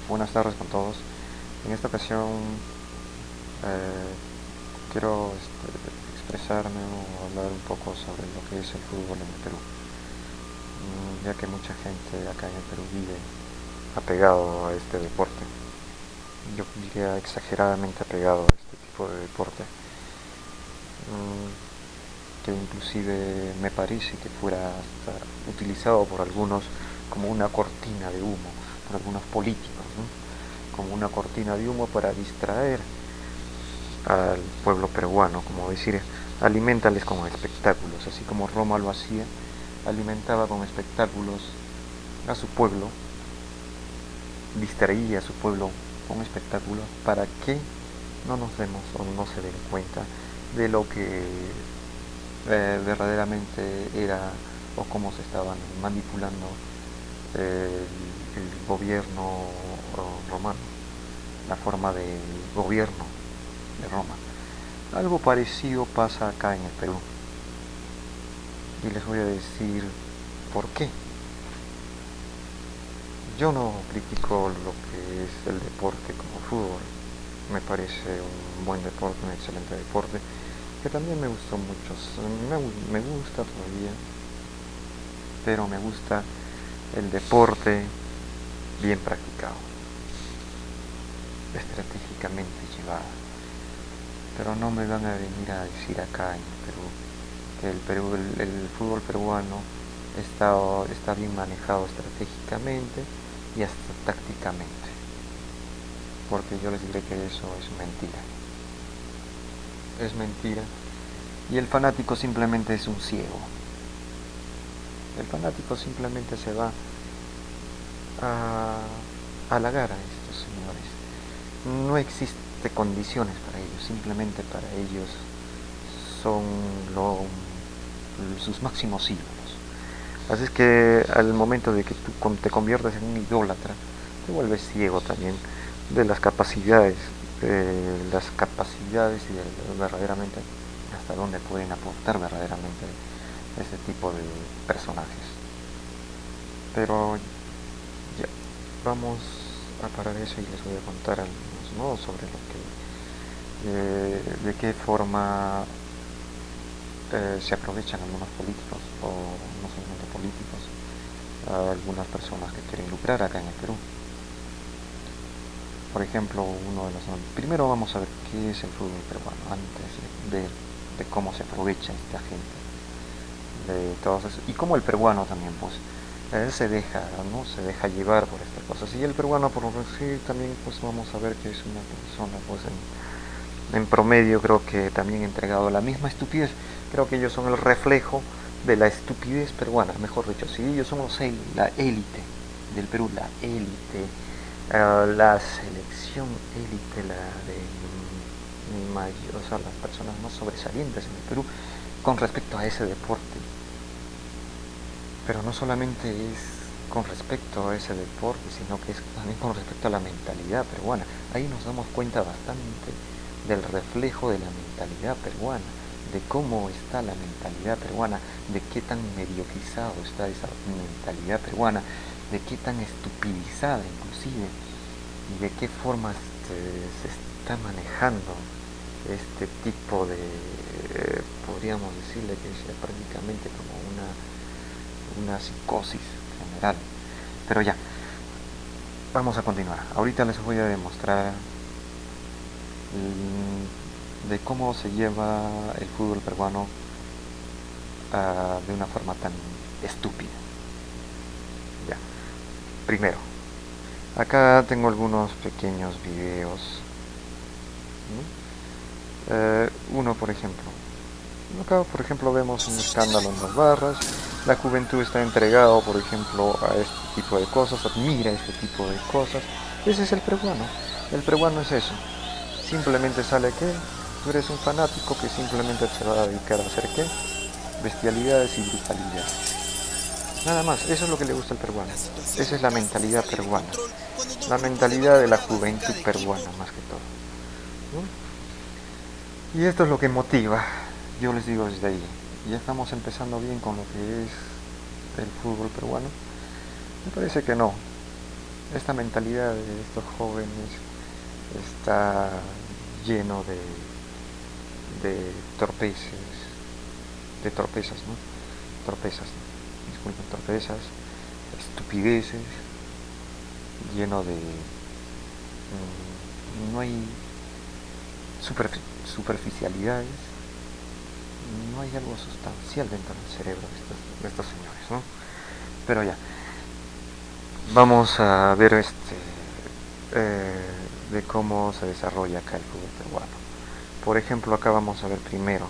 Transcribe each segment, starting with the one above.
Buenas tardes con todos. En esta ocasión eh, quiero expresarme o hablar un poco sobre lo que es el fútbol en el Perú, ya que mucha gente acá en el Perú vive apegado a este deporte. Yo diría exageradamente apegado a este tipo de deporte, que inclusive me parece que fuera hasta utilizado por algunos como una cortina de humo, por algunos políticos, ¿no? Como una cortina de humo para distraer al pueblo peruano, como decir, alimentales con espectáculos, así como Roma lo hacía, alimentaba con espectáculos a su pueblo, distraía a su pueblo con espectáculos para que no nos demos o no se den cuenta de lo que verdaderamente era o cómo se estaban manipulando el gobierno romano, la forma de gobierno de Roma. Algo parecido pasa acá en el Perú y les voy a decir por qué. Yo no critico lo que es el deporte como fútbol, me parece un buen deporte, un excelente deporte, que también me gustó mucho, me gusta todavía, pero me gusta el deporte bien practicado, estratégicamente llevado. Pero no me van a venir a decir acá en el Perú que el fútbol peruano está bien manejado estratégicamente y hasta tácticamente, porque yo les diré que eso es mentira. Es mentira. Y el fanático simplemente es un ciego. El fanático simplemente se va a halagar a estos señores. No existe condiciones para ellos, simplemente para ellos son sus máximos ídolos. Así es que al momento de que tú te conviertes en un idólatra, te vuelves ciego también de las capacidades y de verdaderamente hasta dónde pueden aportar verdaderamente este tipo de personajes. Pero ya, vamos a parar eso y les voy a contar algunos, ¿no? Sobre lo que, de qué forma se aprovechan algunos políticos, o no solamente políticos, algunas personas que quieren lucrar acá en el Perú. Por ejemplo, primero vamos a ver qué es el fútbol peruano antes de cómo se aprovecha esta gente de todos eso, y cómo el peruano también pues se deja, ¿no? Se deja llevar por estas cosas, y el peruano por lo que sí también pues vamos a ver que es una persona pues en promedio creo que también entregado a la misma estupidez. Creo que ellos son el reflejo de la estupidez peruana, mejor dicho. Si ellos son la élite del Perú, la élite, la selección élite, la de mayor, o sea, las personas más sobresalientes en el Perú con respecto a ese deporte. Pero no solamente es con respecto a ese deporte, sino que es también con respecto a la mentalidad peruana. Ahí nos damos cuenta bastante del reflejo de la mentalidad peruana, de cómo está la mentalidad peruana, de qué tan mediocrizado está esa mentalidad peruana, de qué tan estupidizada inclusive, y de qué forma se está manejando este tipo de, podríamos decirle que es prácticamente como una psicosis general. Pero ya, vamos a continuar. Ahorita les voy a demostrar de cómo se lleva el fútbol peruano de una forma tan estúpida. Ya, primero, acá tengo algunos pequeños videos. Uno, por ejemplo. Acá, por ejemplo, vemos un escándalo en las barras. La juventud está entregado, por ejemplo, a este tipo de cosas, admira este tipo de cosas. Ese es el peruano. El peruano es eso. Simplemente sale que tú eres un fanático que simplemente se va a dedicar a hacer qué? Bestialidades y brutalidades. Nada más, eso es lo que le gusta al peruano. Esa es la mentalidad peruana. La mentalidad de la juventud peruana, más que todo. ¿No? Y esto es lo que motiva. Yo les digo desde ahí. Ya estamos empezando bien con lo que es el fútbol peruano. Me parece que no. esta mentalidad de estos jóvenes está lleno de torpezas, ¿no? Torpezas, ¿no? Disculpen, torpezas, estupideces, lleno de... no hay superficialidades, no hay algo sustancial dentro del cerebro de estos señores, ¿no? Pero ya, vamos a ver de cómo se desarrolla acá el fútbol peruano. Por ejemplo, acá vamos a ver primero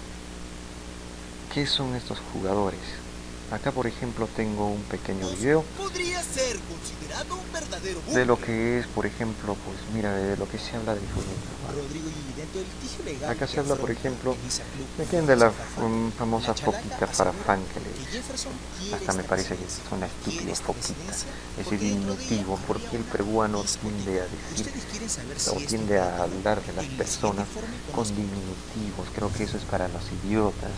qué son estos jugadores. Acá, por ejemplo, tengo un pequeño video de lo que es, por ejemplo, pues mira, de lo que se habla del fútbol peruano. Acá se habla, por ejemplo, de la famosa foquita farfán que le dice. Hasta me parece que es una estúpida foquita, ese diminutivo, porque el peruano tiende a decir o tiende a hablar de las personas con diminutivos. Creo que eso es para los idiotas.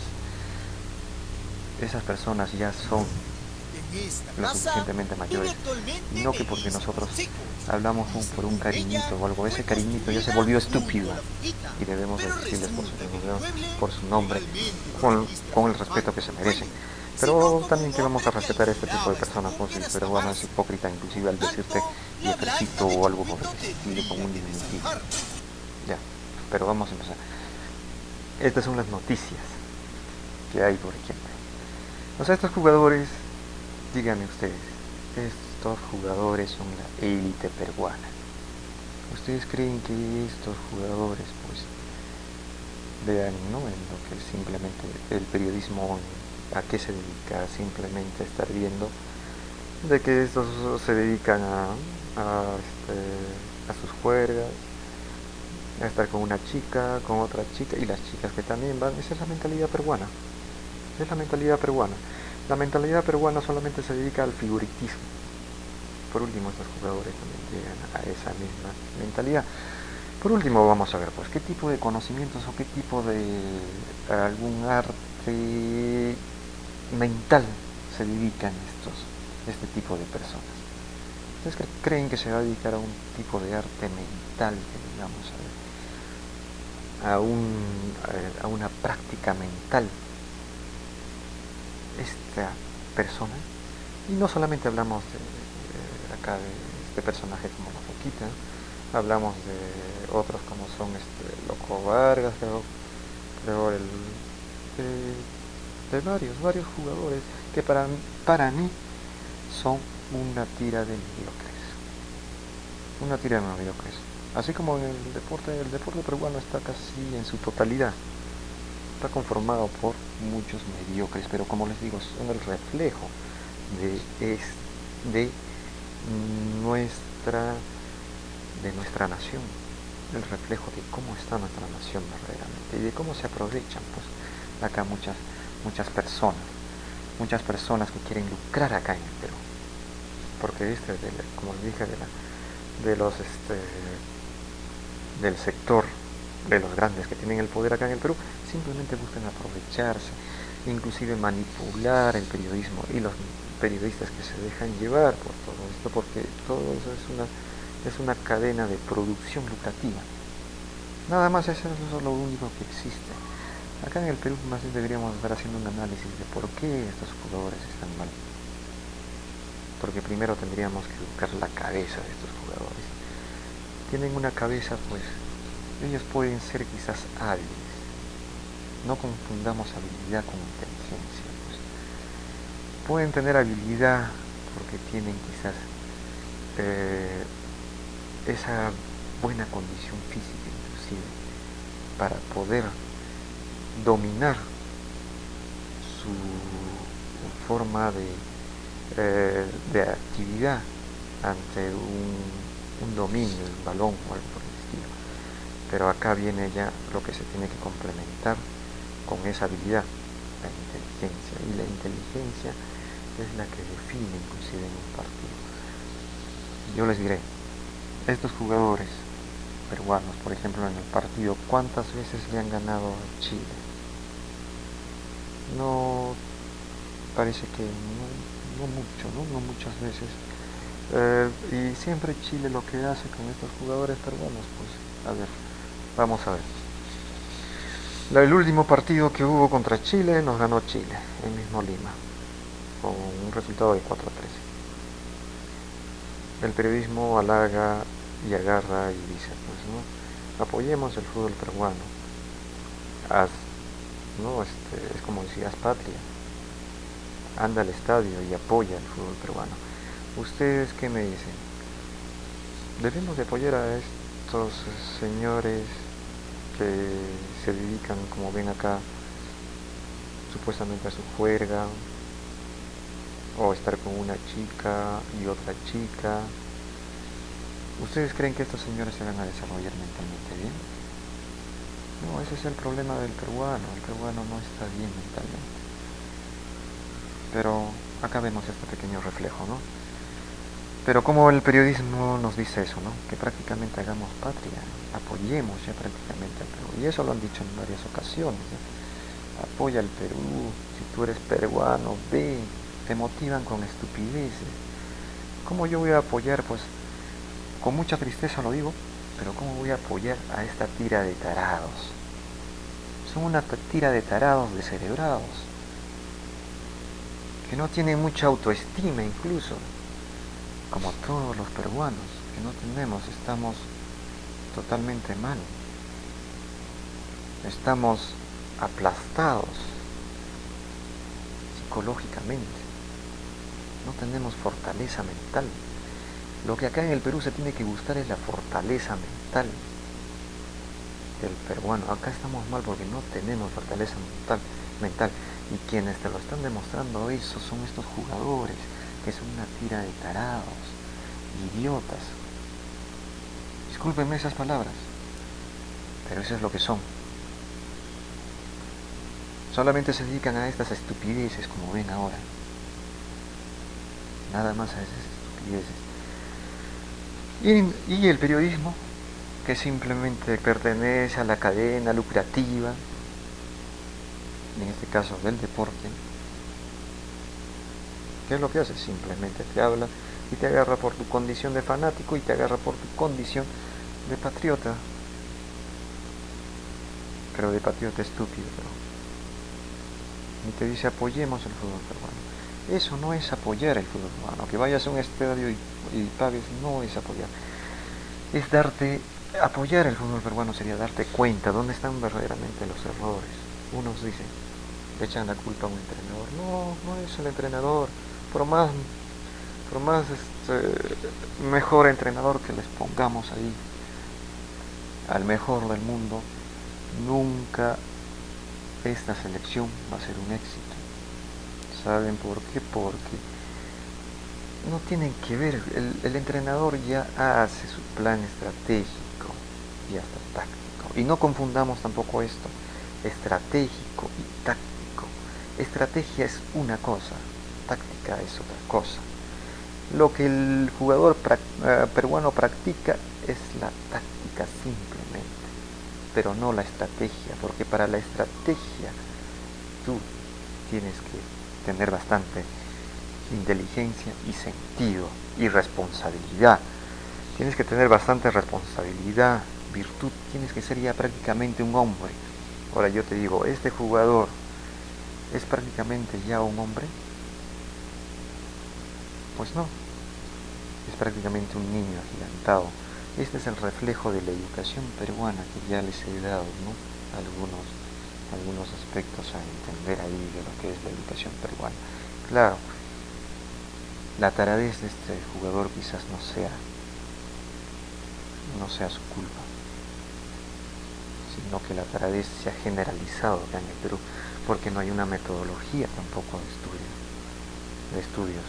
Esas personas ya son lo suficientemente mayores, y no que porque nosotros hablamos por un cariñito o algo, ese cariñito ya se volvió estúpido y debemos decirles por su nombre, con el respeto que se merecen. Pero también que vamos a respetar a este tipo de personas, pues el peruano es hipócrita inclusive al decirte viejecito o algo por el estilo con un diminutivo. Ya, pero vamos a empezar. Estas son las noticias que hay, por ejemplo. O sea, estos jugadores, díganme ustedes, estos jugadores son la élite peruana. ¿Ustedes creen que estos jugadores, pues, vean, ¿no?, en lo que es simplemente el periodismo, a qué se dedica? Simplemente estar viendo de que estos se dedican a sus juergas, a estar con una chica, con otra chica, y las chicas que también van. Esa es la mentalidad peruana. Es la mentalidad peruana. La mentalidad peruana solamente se dedica al figuritismo. Por último, estos jugadores también llegan a esa misma mentalidad. Por último, vamos a ver, pues, qué tipo de conocimientos o qué tipo de algún arte mental se dedican este tipo de personas. ¿Ustedes creen que se va a dedicar a un tipo de arte mental, que digamos, a una práctica mental esta persona? Y no solamente hablamos acá de este personaje como la foquita, hablamos de otros como son Loco Vargas, creo de varios jugadores que para mí son una tira de mediocres. Una tira de mediocres. Así como en el deporte peruano está casi en su totalidad. Está conformado por muchos mediocres, pero como les digo, son el reflejo de nuestra nación, el reflejo de cómo está nuestra nación verdaderamente y de cómo se aprovechan, pues, acá muchas personas que quieren lucrar acá en el Perú, porque como les dije, del sector de los grandes que tienen el poder acá en el Perú, simplemente buscan aprovecharse, inclusive manipular el periodismo y los periodistas que se dejan llevar por todo esto, porque todo eso es una cadena de producción lucrativa. Nada más, eso es lo único que existe. Acá en el Perú más bien deberíamos estar haciendo un análisis de por qué estos jugadores están mal. Porque primero tendríamos que educar la cabeza de estos jugadores. Tienen una cabeza, pues, ellos pueden ser quizás hábiles. No confundamos habilidad con inteligencia, pues. Pueden tener habilidad porque tienen quizás esa buena condición física inclusive para poder dominar su forma de actividad ante un dominio del balón o algo por el estilo. Pero acá viene ya lo que se tiene que complementar con esa habilidad, la inteligencia, y la inteligencia es la que define inclusive en un partido. Yo les diré, estos jugadores peruanos, por ejemplo, en el partido, ¿cuántas veces le han ganado a Chile? No, parece que no mucho, ¿no? No muchas veces. Y siempre Chile lo que hace con estos jugadores peruanos, pues, a ver, vamos a ver. El último partido que hubo contra Chile nos ganó Chile, el mismo Lima, con un resultado de 4-3. El periodismo halaga y agarra y dice, pues, ¿no? Apoyemos el fútbol peruano. Haz, ¿no? Es como decir, haz patria. Anda al estadio y apoya el fútbol peruano. ¿Ustedes qué me dicen? Debemos de apoyar a estos señores que se dedican, como ven acá, supuestamente a su juerga, o estar con una chica y otra chica. ¿Ustedes creen que estos señores se van a desarrollar mentalmente bien? No, ese es el problema del peruano. El peruano no está bien mentalmente. Pero acá vemos este pequeño reflejo, ¿no? Pero como el periodismo nos dice eso, ¿no? Que prácticamente hagamos patria, apoyemos ya prácticamente al Perú. Y eso lo han dicho en varias ocasiones, ¿no? Apoya al Perú, si tú eres peruano, ve, te motivan con estupideces. ¿Cómo yo voy a apoyar? Pues con mucha tristeza lo digo, pero ¿cómo voy a apoyar a esta tira de tarados? Son una tira de tarados descerebrados, que no tienen mucha autoestima incluso, como todos los peruanos, que no tenemos, estamos totalmente mal, estamos aplastados psicológicamente, no tenemos fortaleza mental. Lo que acá en el Perú se tiene que buscar es la fortaleza mental del peruano. Acá estamos mal porque no tenemos fortaleza mental. Y quienes te lo están demostrando eso son estos jugadores, que son una tira de tarados, idiotas. Discúlpenme esas palabras, pero eso es lo que son. Solamente se dedican a estas estupideces como ven ahora. Nada más a esas estupideces. Y el periodismo, que simplemente pertenece a la cadena lucrativa, en este caso del deporte, ¿qué es lo que hace? Simplemente te habla y te agarra por tu condición de fanático y te agarra por tu condición de patriota, pero de patriota estúpido, y te dice apoyemos el fútbol peruano. Eso no es apoyar el fútbol peruano. Que vayas a un estadio y pagues no es apoyar, es apoyar el fútbol peruano sería darte cuenta dónde están verdaderamente los errores. Unos dicen, le echan la culpa a un entrenador. No, no es el entrenador. Por más mejor entrenador que les pongamos ahí, al mejor del mundo, nunca esta selección va a ser un éxito. ¿Saben por qué? Porque no tienen que ver, el entrenador ya hace su plan estratégico y hasta táctico. Y no confundamos tampoco esto, estratégico y táctico. Estrategia es una cosa, táctica es otra cosa. Lo que el jugador peruano practica es la táctica simplemente, pero no la estrategia, porque para la estrategia tú tienes que tener bastante inteligencia y sentido y responsabilidad. Tienes que tener bastante responsabilidad, virtud, tienes que ser ya prácticamente un hombre. Ahora yo te digo, ¿este jugador es prácticamente ya un hombre? Pues no, es prácticamente un niño agigantado. Este es el reflejo de la educación peruana que ya les he dado, ¿no? Algunos aspectos a entender ahí de lo que es la educación peruana. Claro, la taradez de este jugador quizás no sea su culpa, sino que la taradez se ha generalizado acá en el Perú, porque no hay una metodología tampoco de estudios.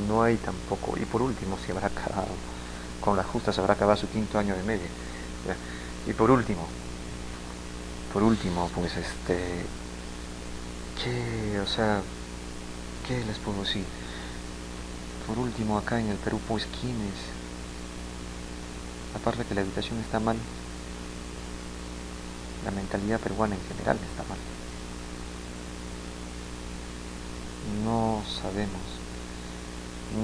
No hay tampoco, y por último se habrá acabado, con la justa se habrá acabado su 5.º año de media. Y por último, pues ¿qué les puedo decir? Por último, acá en el Perú, pues, ¿quiénes? Aparte que la educación está mal, la mentalidad peruana en general está mal. No sabemos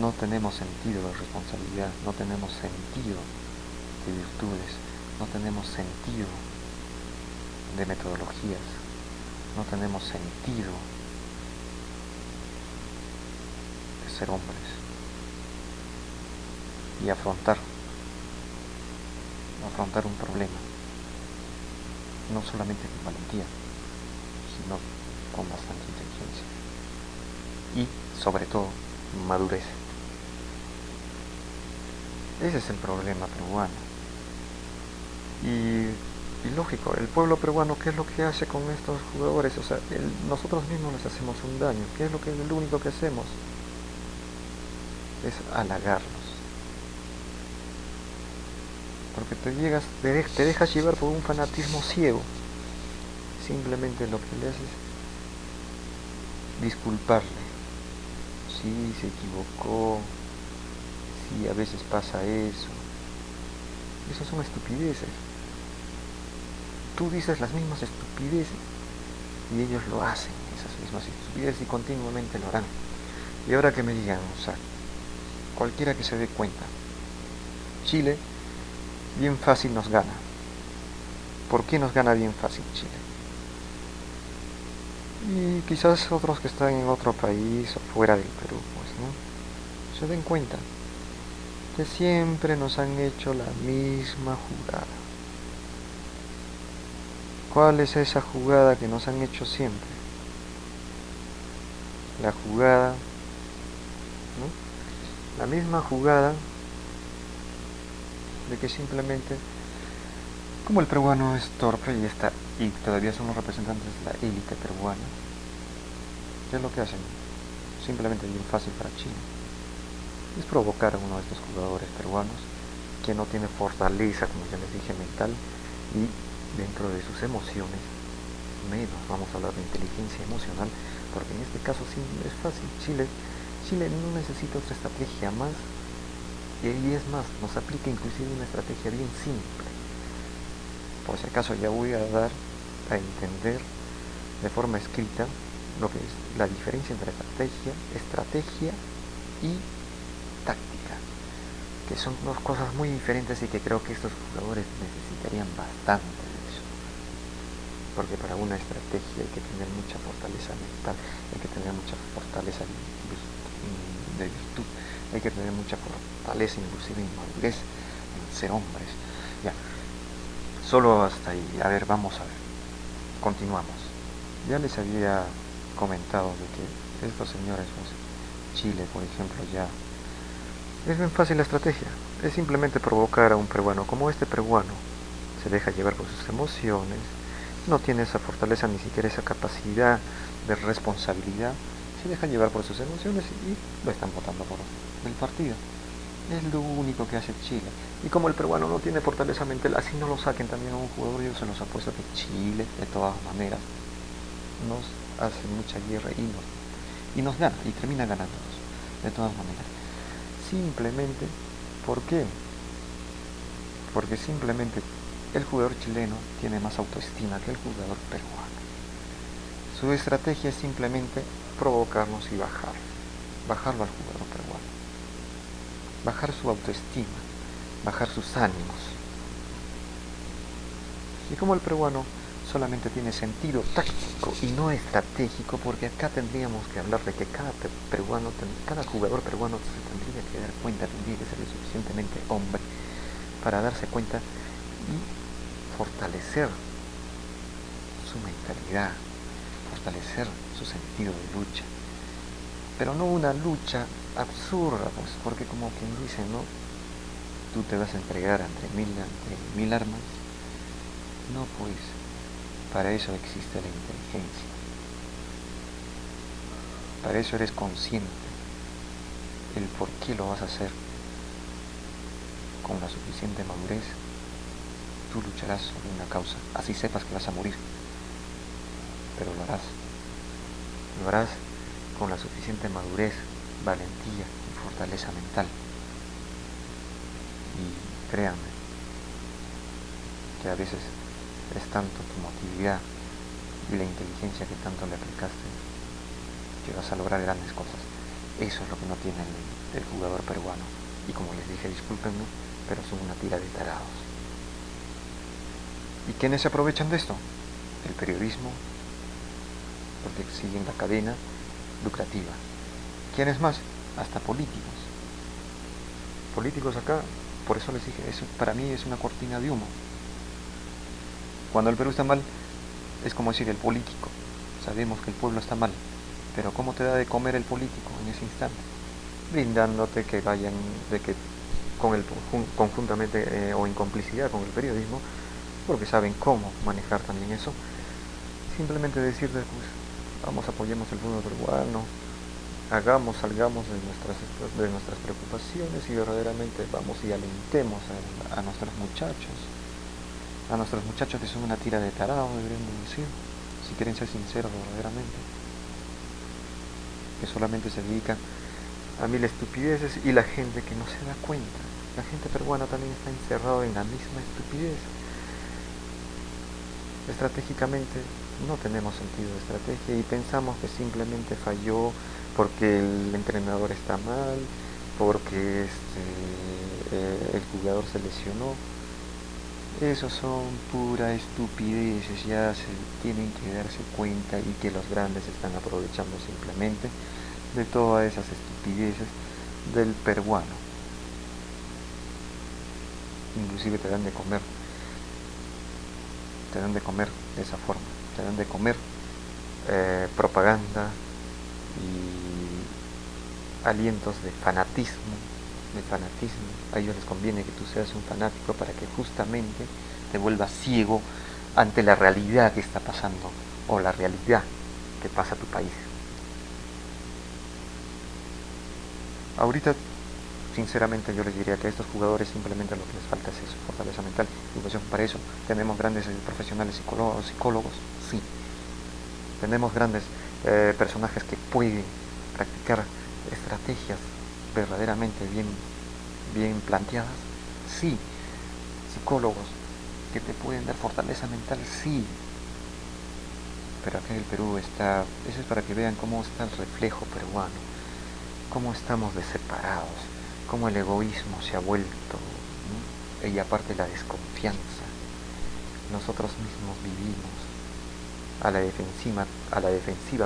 no tenemos sentido de responsabilidad, no tenemos sentido de virtudes, no tenemos sentido de metodologías, no tenemos sentido de ser hombres y afrontar un problema, no solamente con valentía, sino con bastante inteligencia y, sobre todo, madurez. Ese es el problema peruano. Y lógico, el pueblo peruano, ¿qué es lo que hace con estos jugadores? O sea, nosotros mismos les hacemos un daño. ¿Qué es lo único que hacemos? Es halagarlos. Porque te dejas llevar por un fanatismo ciego. Simplemente lo que le haces es disculparle. Sí, se equivocó. Sí, a veces pasa eso. Esas son estupideces. Tú dices las mismas estupideces y ellos lo hacen, esas mismas estupideces, y continuamente lo harán. Y ahora que me digan, o sea, cualquiera que se dé cuenta, Chile bien fácil nos gana. ¿Por qué nos gana bien fácil Chile? Y quizás otros que están en otro país o fuera del Perú, pues, ¿no? Se den cuenta que siempre nos han hecho la misma jugada. ¿Cuál es esa jugada que nos han hecho siempre? La jugada, ¿no? La misma jugada de que simplemente, como el peruano es torpe y todavía son los representantes de la élite peruana, ¿qué es lo que hacen? Simplemente bien fácil para Chile. Es provocar a uno de estos jugadores peruanos que no tiene fortaleza, como ya les dije, mental, y dentro de sus emociones, menos vamos a hablar de inteligencia emocional, porque en este caso sí es fácil. Chile no necesita otra estrategia más, y es más, nos aplica inclusive una estrategia bien simple. Por si acaso ya voy a dar a entender de forma escrita lo que es la diferencia entre estrategia y táctica, que son dos cosas muy diferentes y que creo que estos jugadores necesitarían bastante de eso, porque para una estrategia hay que tener mucha fortaleza mental, hay que tener mucha fortaleza de virtud, hay que tener mucha fortaleza, inclusive inmadurez en ser hombres. Ya, solo hasta ahí. A ver, vamos a ver, continuamos. Ya les había comentado de que estos señores, pues, Chile, por ejemplo, ya es bien fácil la estrategia, es simplemente provocar a un peruano. Como este peruano se deja llevar por sus emociones, no tiene esa fortaleza, ni siquiera esa capacidad de responsabilidad, se deja llevar por sus emociones y lo están votando por el partido. Es lo único que hace Chile. Y como el peruano no tiene fortaleza mental, así no lo saquen también a un jugador, yo se los apuesto que Chile, de todas maneras, nos hace mucha guerra y nos gana, y termina ganándonos, de todas maneras. Simplemente, ¿por qué? Porque simplemente el jugador chileno tiene más autoestima que el jugador peruano. Su estrategia es simplemente provocarnos y bajarlo al jugador peruano, bajar su autoestima, bajar sus ánimos. Y como el peruano solamente tiene sentido táctico y no estratégico, porque acá tendríamos que hablar de que cada jugador peruano se tendría que dar cuenta, tendría que ser lo suficientemente hombre para darse cuenta y fortalecer su mentalidad, fortalecer su sentido de lucha, pero no una lucha absurda, pues, porque como quien dice, ¿no? Tú te vas a entregar ante mil armas. No, pues, para eso existe la inteligencia. Para eso eres consciente el por qué lo vas a hacer. Con la suficiente madurez, tú lucharás sobre una causa, así sepas que vas a morir, pero lo harás. Lo harás con la suficiente madurez, valentía y fortaleza mental. Y créanme, que a veces es tanto tu motividad y la inteligencia que tanto le aplicaste que vas a lograr grandes cosas. Eso es lo que no tiene el jugador peruano. Y como les dije, discúlpenme, pero son una tira de tarados. ¿Y quiénes se aprovechan de esto? El periodismo, porque siguen la cadena lucrativa. ¿Quiénes más? Hasta políticos. Políticos acá, por eso les dije, eso para mí es una cortina de humo. Cuando el Perú está mal, es como decir el político. Sabemos que el pueblo está mal, pero ¿cómo te da de comer el político en ese instante? Brindándote que vayan, de que conjuntamente o en complicidad con el periodismo, porque saben cómo manejar también eso. Simplemente decirte, pues, vamos, apoyemos el fútbol peruano, salgamos de nuestras preocupaciones y verdaderamente vamos y alentemos a nuestros muchachos que son una tira de tarado, deberíamos decir, si quieren ser sinceros verdaderamente, que solamente se dedican a mil estupideces y la gente que no se da cuenta, la gente peruana también está encerrada en la misma estupidez. Estratégicamente no tenemos sentido de estrategia y pensamos que simplemente falló porque el entrenador está mal, porque el jugador se lesionó. Esos son pura estupideces, ya se tienen que darse cuenta y que los grandes están aprovechando simplemente de todas esas estupideces del peruano. Inclusive te dan de comer de esa forma, te dan de comer propaganda y alientos de fanatismo. A ellos les conviene que tú seas un fanático para que justamente te vuelvas ciego ante la realidad que está pasando o la realidad que pasa a tu país. Ahorita, sinceramente, yo les diría que a estos jugadores simplemente lo que les falta es eso, fortaleza mental, educación. Para eso tenemos grandes profesionales psicólogos, sí. Tenemos grandes personajes que pueden practicar estrategias verdaderamente bien planteadas, sí. Psicólogos que te pueden dar fortaleza mental, sí. Pero acá en el Perú está, eso es para que vean cómo está el reflejo peruano, cómo estamos de separados, cómo el egoísmo se ha vuelto, ¿no? Y aparte la desconfianza. Nosotros mismos vivimos a la defensiva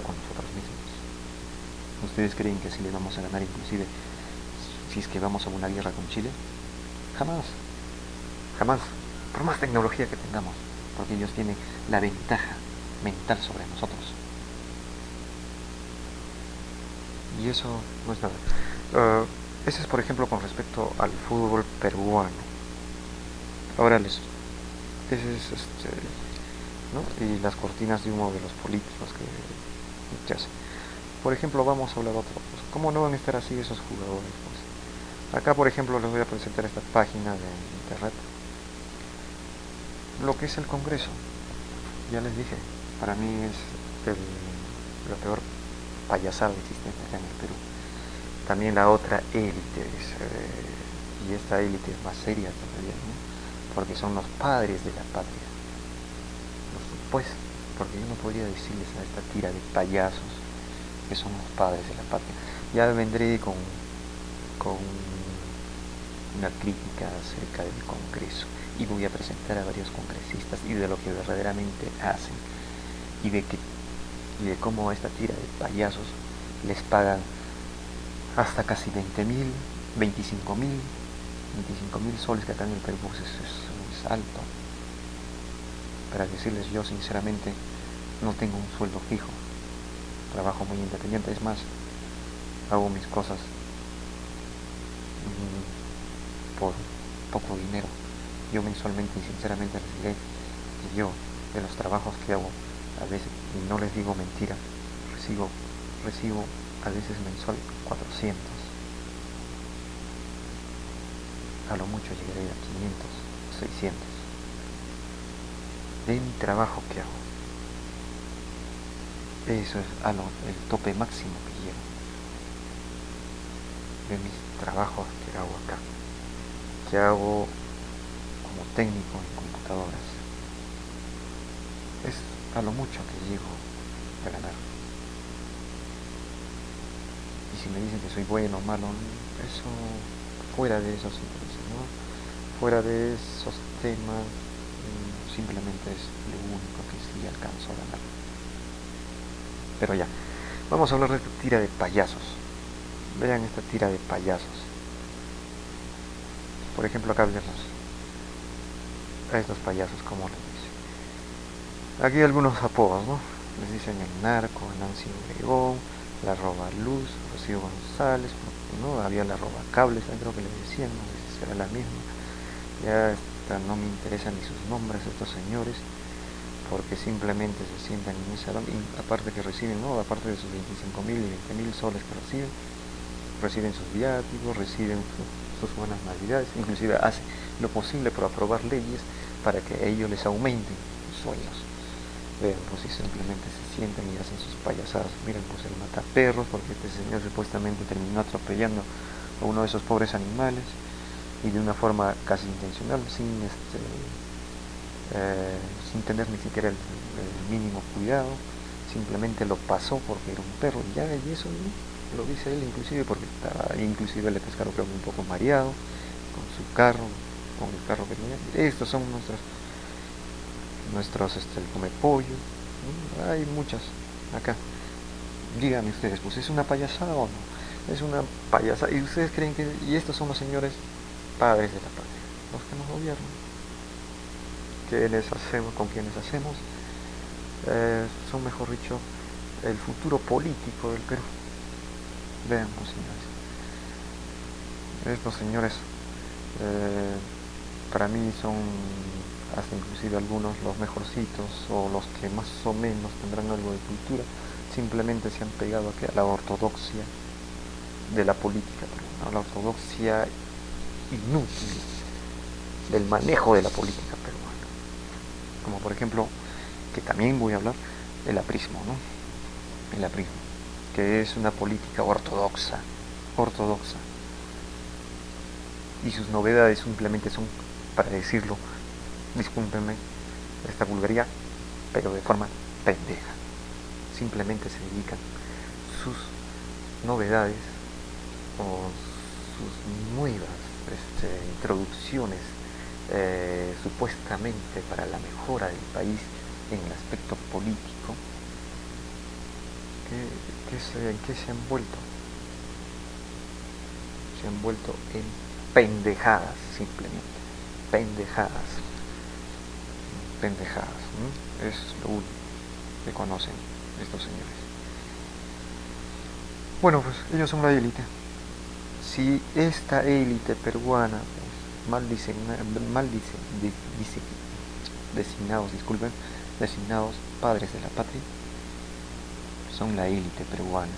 con nosotros mismos. ¿Ustedes creen que si le vamos a ganar inclusive si es que vamos a una guerra con Chile? Jamás, por más tecnología que tengamos, porque ellos tienen la ventaja mental sobre nosotros. Y eso no es nada. Ese es, por ejemplo, con respecto al fútbol peruano. Ahora ese es ¿no? Y las cortinas de humo de los políticos que hacen. Por ejemplo, vamos a hablar de otra cosa. ¿Cómo no van a estar así esos jugadores? Pues acá, por ejemplo, les voy a presentar esta página de internet. Lo que es el Congreso. Ya les dije, para mí es la peor payasada existente acá en el Perú. También la otra élite, y esta élite es más seria todavía, ¿no? Porque son los padres de la patria. Pues, porque yo no podría decirles a esta tira de payasos que son los padres de la patria. Ya vendré con una crítica acerca del Congreso y voy a presentar a varios congresistas y de lo que verdaderamente hacen y de cómo a esta tira de payasos les pagan hasta casi 20.000, 25.000 soles, que acá en el Perú pues es alto. Para decirles, yo sinceramente no tengo un sueldo fijo, trabajo muy independiente, es más, hago mis cosas por poco dinero. Yo mensualmente y sinceramente les diré que yo, de los trabajos que hago, a veces, y no les digo mentira, recibo a veces mensual 400. A lo mucho llegaré a 500, 600. De mi trabajo que hago. Eso es el tope máximo que llevo. De mis trabajos que hago acá. Que hago como técnico en computadoras. Es a lo mucho que llego a ganar. Y si me dicen que soy bueno o malo, eso fuera de esos intereses, ¿no? Fuera de esos temas, simplemente es lo único que sí alcanzo a ganar. Pero ya, vamos a hablar de esta tira de payasos. Vean esta tira de payasos. Por ejemplo, acá vemos a estos payasos, como les dice. Aquí algunos apodos, ¿no? Les dicen el narco, Nancy Obregón, la roba luz, Rocío González, ¿no? Había la roba cables, creo que le decían, no sé si será la misma. Ya no me interesan ni sus nombres estos señores, porque simplemente se sientan en esa y aparte que reciben, ¿no? Aparte de sus 25.000 y 20.000 soles que reciben sus viáticos, reciben sus buenas navidades, inclusive hace lo posible por aprobar leyes para que a ellos les aumenten sus sueldos. Vean, pues si simplemente se sientan y hacen sus payasadas. Miren, pues el mataperros, porque este señor supuestamente terminó atropellando a uno de esos pobres animales y de una forma casi intencional, sin tener ni siquiera el mínimo cuidado, simplemente lo pasó porque era un perro y ya, y eso, ¿no? Lo dice él inclusive porque estaba, inclusive le pescaron creo que un poco mareado con su carro, con el carro que tenía. Estos son nuestros el come pollo, ¿no? Hay muchas acá. Díganme ustedes, pues ¿es una payasada o no? Es una payasada. ¿Y ustedes creen que y estos son los señores padres de la patria, los que nos gobiernan? ¿Quienes hacemos, con quienes hacemos? Son, mejor dicho, el futuro político del Perú. Vean, pues, señores. Estos señores, para mí son hasta inclusive algunos los mejorcitos o los que más o menos tendrán algo de cultura. Simplemente se han pegado a la ortodoxia de la política, a la ortodoxia inútil del manejo de la política peruana. Como por ejemplo, que también voy a hablar, el aprismo, ¿no? El aprismo, que es una política ortodoxa, y sus novedades simplemente son, para decirlo, discúlpenme esta vulgaridad, pero de forma pendeja. Simplemente se dedican sus novedades o sus nuevas introducciones supuestamente para la mejora del país en el aspecto político. ¿En qué se han vuelto? Se han vuelto en pendejadas, simplemente. Pendejadas. Es lo único que conocen estos señores. Bueno, pues ellos son la élite. Si esta élite peruana, pues, designados padres de la patria, son la élite peruana.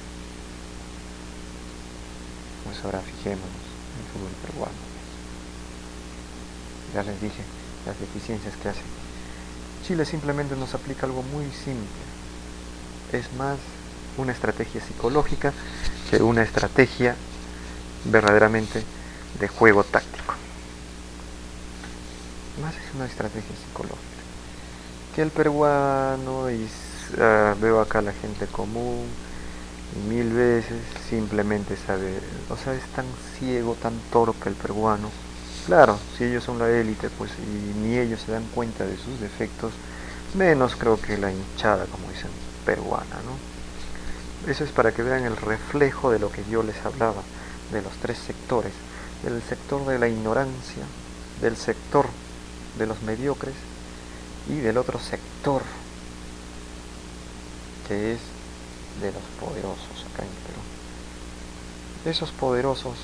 Pues ahora fijémonos en el fútbol peruano. Ya les dije las deficiencias que hace. Chile simplemente nos aplica algo muy simple. Es más una estrategia psicológica que una estrategia verdaderamente de juego táctico. Más es una estrategia psicológica. Que el peruano, veo acá a la gente común, y mil veces simplemente sabe, o sea, es tan ciego, tan torpe el peruano. Claro, si ellos son la élite, pues y ni ellos se dan cuenta de sus defectos, menos creo que la hinchada, como dicen, peruana, ¿no? Eso es para que vean el reflejo de lo que yo les hablaba, de los tres sectores, del sector de la ignorancia, del sector de los mediocres y del otro sector que es de los poderosos acá en Perú. Esos poderosos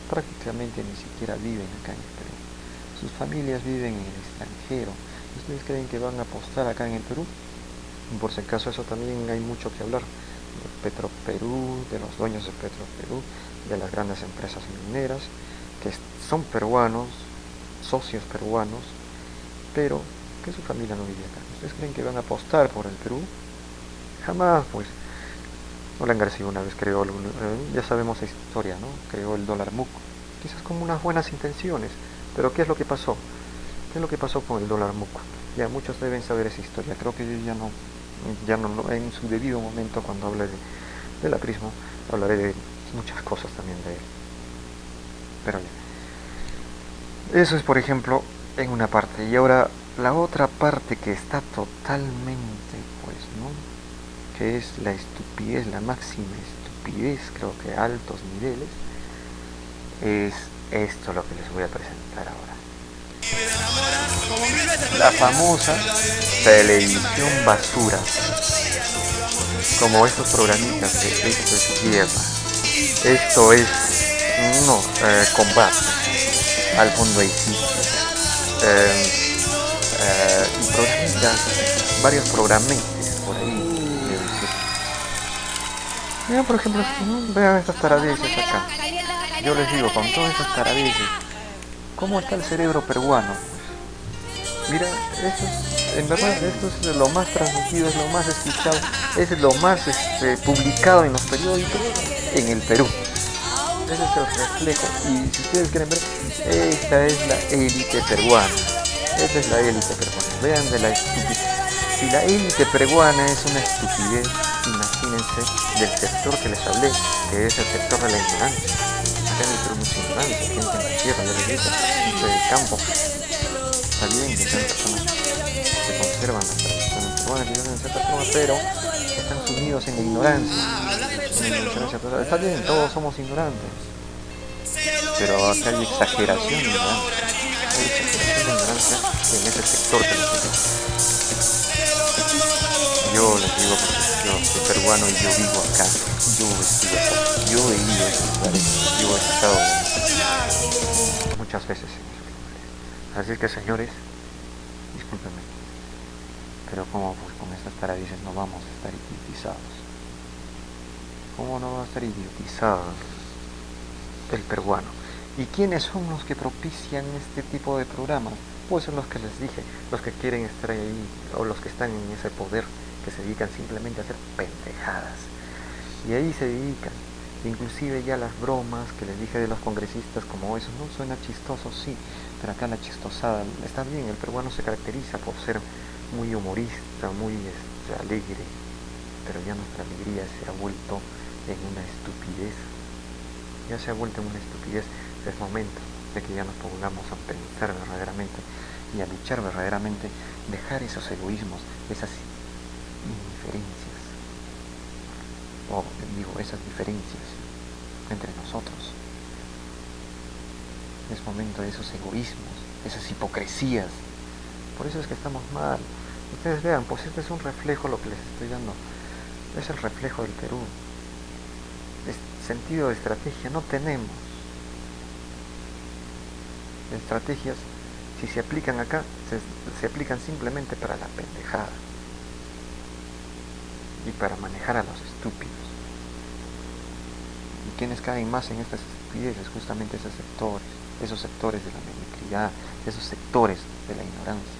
prácticamente ni siquiera viven acá en Perú. Sus familias viven en el extranjero. ¿Ustedes creen que van a apostar acá en el Perú? Por si acaso, eso también hay mucho que hablar. De Petroperú, de los dueños de Petroperú, de las grandes empresas mineras, que son peruanos, socios peruanos, pero que su familia no vive acá. ¿Ustedes creen que van a apostar por el Perú? Jamás, pues. Roland García una vez creó, ya sabemos esa historia, ¿no? Creó el dólar MUC, quizás con unas buenas intenciones, pero ¿qué es lo que pasó? ¿Qué es lo que pasó con el dólar MUC? Ya muchos deben saber esa historia, creo que yo ya no en su debido momento, cuando hable del aprismo, hablaré muchas cosas también de él. Pero ya. Eso es, por ejemplo, en una parte. Y ahora, la otra parte que está totalmente, pues, ¿no? Que es la estupidez, la máxima estupidez, creo que a altos niveles, es esto lo que les voy a presentar ahora. La famosa televisión basura, como estos programitas de esto es guerra, esto es no combate, al fondo hay sitio, y programitas, varios programitas por ahí, mira, por ejemplo, vean estas taradeces acá. Yo les digo, con todas estas taradeces, ¿cómo está el cerebro peruano? Mira, esto es, en verdad, esto es lo más transmitido, es lo más escuchado, es lo más publicado en los periódicos en el Perú. Ese es el reflejo. Y si ustedes quieren ver, esta es la élite peruana. Esta es la élite peruana. Vean de la estupidez. Si la élite peruana es una estupidez, imagínense del sector que les hablé, que es el sector de la ignorancia. Acá en el Perú mucha ignorancia, gente en la tierra, ya les dije, gente del campo. Está bien que sean personas que conservan las tradiciones peruanas, que viven en cierta forma, pero están sumidos en la ignorancia. Está bien, todos somos ignorantes, pero acá hay exageración de ignorancia. Hay exageración de ignorancia en ese sector que les digo. Yo les digo porque yo soy peruano y yo vivo acá. Yo estuve acá. Yo he ido a esos lugares. Yo he estado muchas veces en esos lugares. Así es que, señores, discúlpenme, pero como pues con estas taradices no vamos a estar idiotizados. ¿Cómo no va a estar idiotizado el peruano? ¿Y quiénes son los que propician este tipo de programas? Pues son los que les dije, los que quieren estar ahí, o los que están en ese poder, que se dedican simplemente a hacer pendejadas. Y ahí se dedican. Inclusive ya las bromas que les dije de los congresistas, como eso, no suena chistoso, sí, pero acá la chistosada, está bien, el peruano se caracteriza por ser muy humorista, muy alegre, pero ya nuestra alegría se ha vuelto en una estupidez. Ya se ha vuelto en una estupidez. Es momento de que ya nos pongamos a pensar verdaderamente y a luchar verdaderamente, dejar esos egoísmos, esas indiferencias, o digo, esas diferencias entre nosotros. Es momento de esos egoísmos, esas hipocresías. Por eso es que estamos mal. Ustedes vean, pues este es un reflejo, lo que les estoy dando es el reflejo del Perú. Sentido de estrategia no tenemos. Estrategias, si se aplican acá, se aplican simplemente para la pendejada y para manejar a los estúpidos. ¿Y quienes caen más en estas estupideces? Justamente esos sectores de la mediocridad, esos sectores de la ignorancia.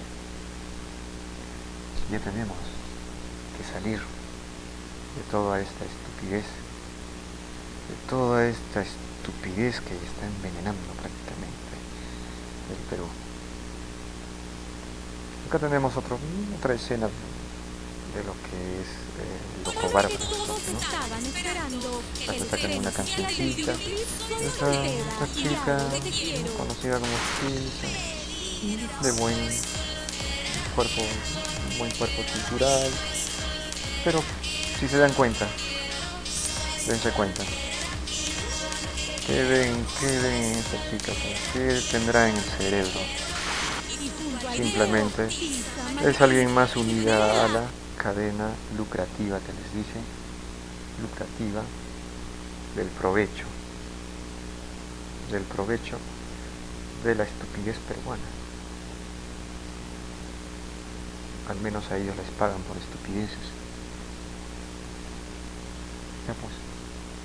Ya tenemos que salir de toda esta estupidez, que está envenenando prácticamente el Perú. Acá tenemos otra escena de lo que es el loco bárbaro, ¿no? Acá sacan una cancioncita. Esta chica, ¿no? Conocida como Silsa, de buen cuerpo cultural, pero si se dan cuenta, dense cuenta. ¿Qué ven esta chica? ¿Qué tendrá en el cerebro? Simplemente es alguien más unida a la cadena lucrativa que les dije, lucrativa del provecho de la estupidez peruana. Al menos a ellos les pagan por estupideces. Ya pues,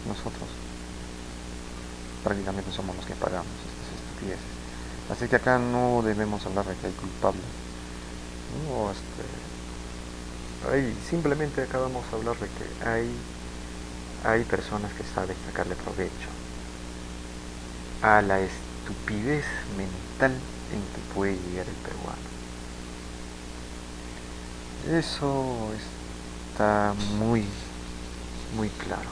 nosotros prácticamente somos los que pagamos estas estupideces. Así que acá no debemos hablar de que hay culpables. No, simplemente acá vamos a hablar de que hay personas que saben sacarle provecho a la estupidez mental en que puede llegar el peruano. Eso está muy, muy claro.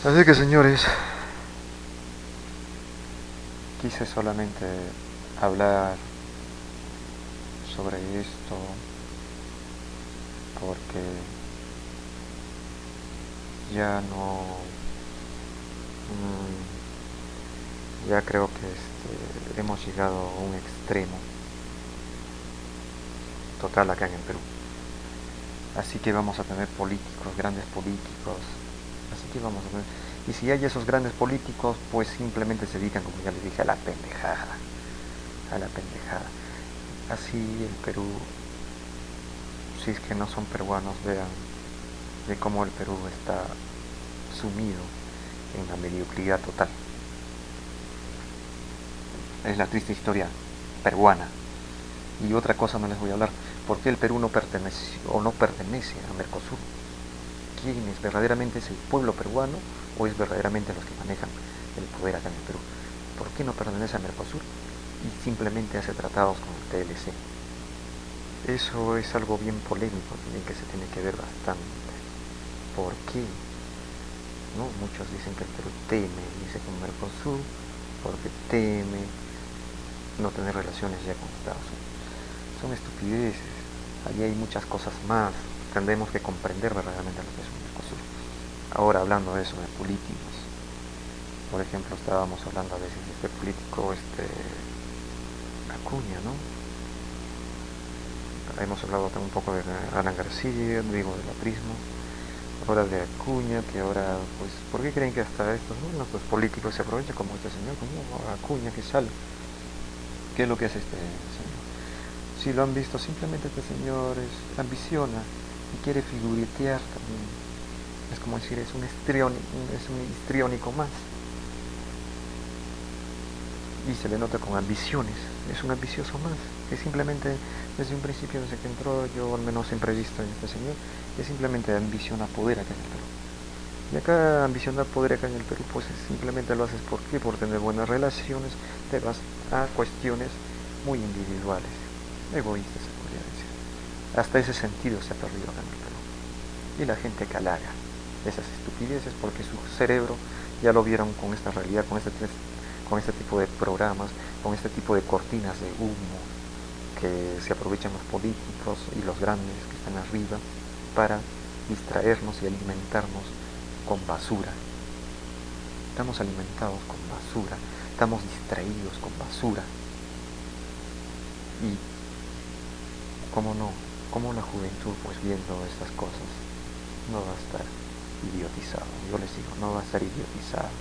Así que señores, quise solamente hablar sobre esto porque ya no, ya creo que hemos llegado a un extremo total acá en el Perú. Así que vamos a tener políticos, grandes políticos. Así que vamos a tener... Y si hay esos grandes políticos, pues simplemente se dedican, como ya les dije, a la pendejada. A la pendejada. Así el Perú, si es que no son peruanos, vean de cómo el Perú está sumido en la mediocridad total. Es la triste historia peruana. Y otra cosa no les voy a hablar. ¿Por qué el Perú no pertenece o no pertenece a Mercosur? ¿Quién es verdaderamente? ¿Es el pueblo peruano o es verdaderamente los que manejan el poder acá en el Perú? ¿Por qué no pertenece a Mercosur y simplemente hace tratados con el TLC? Eso es algo bien polémico también que se tiene que ver bastante. ¿Por qué? ¿No? Muchos dicen que el Perú teme irse con Mercosur porque teme no tener relaciones ya con Estados Unidos. Son estupideces. Allí hay muchas cosas más. Tendremos que comprender verdaderamente lo que es un Mercosur. Ahora, hablando de eso, de políticos, por ejemplo, estábamos hablando a veces de este político, Acuña, ¿no? Hemos hablado un poco de Alan García, digo, del aprismo, ahora de Acuña, que ahora, pues, ¿por qué creen que hasta estos, ¿no? Nuestros políticos se aprovechan como este señor, como Acuña, que sale? ¿Qué es lo que hace este señor? Si lo han visto, simplemente este señor ambiciona y quiere figuretear también. Es como decir, es un histriónico más. Y se le nota con ambiciones. Es un ambicioso más. Que simplemente, desde un principio, desde que entró, yo al menos siempre he visto en este señor, que simplemente ambiciona poder acá en el Perú. Y acá ambicionar poder acá en el Perú, pues simplemente lo haces ¿por qué? Por tener buenas relaciones, te vas a cuestiones muy individuales, egoístas se podría decir. Hasta ese sentido se ha perdido acá en el Perú. Y la gente calaga esas estupideces porque su cerebro ya lo vieron con esta realidad, con este tipo de programas, con este tipo de cortinas de humo que se aprovechan los políticos y los grandes que están arriba para distraernos y alimentarnos con basura. Estamos alimentados con basura, estamos distraídos con basura. Y cómo no, cómo la juventud, pues viendo estas cosas, no va a estar idiotizado. Yo les digo, no va a estar idiotizada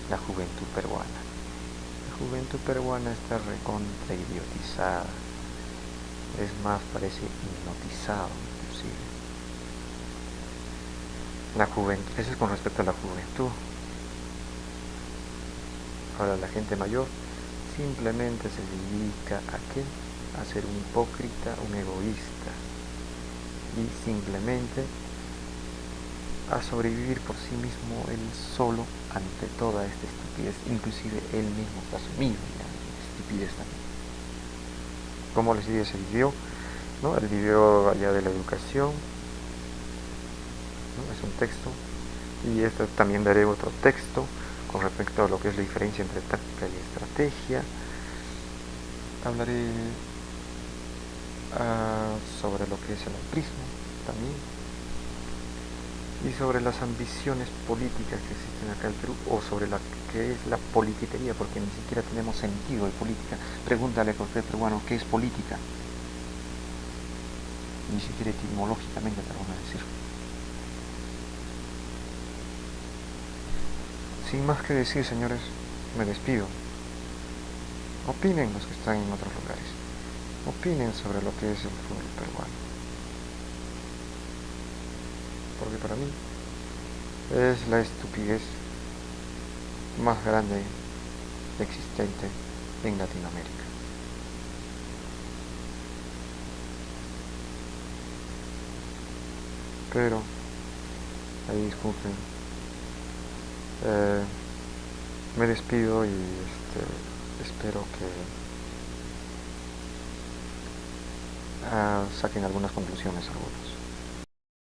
la juventud peruana. La juventud peruana está recontra idiotizada. Es más, parece hipnotizado inclusive. La juventud, eso es con respecto a la juventud. Ahora la gente mayor simplemente se dedica a qué? A ser un hipócrita, un egoísta y simplemente a sobrevivir por sí mismo él solo ante toda esta estupidez. Inclusive él mismo está sumido en la estupidez también. Como les dije, se vivió, ¿no? El video allá de la educación, ¿no? Es un texto, y esto también daré otro texto con respecto a lo que es la diferencia entre táctica y estrategia. Hablaré sobre lo que es el aprismo también, y sobre las ambiciones políticas que existen acá en el Perú, o sobre la que es la politiquería, porque ni siquiera tenemos sentido de política. Pregúntale a cualquier peruano qué es política, ni siquiera etimológicamente te lo van a decir. Sin más que decir, señores, me despido. Opinen los que están en otros lugares. Opinen sobre lo que es el fútbol peruano. Porque para mí es la estupidez más grande existente en Latinoamérica. Pero, ahí disculpen, me despido y espero que saquen algunas conclusiones algunos.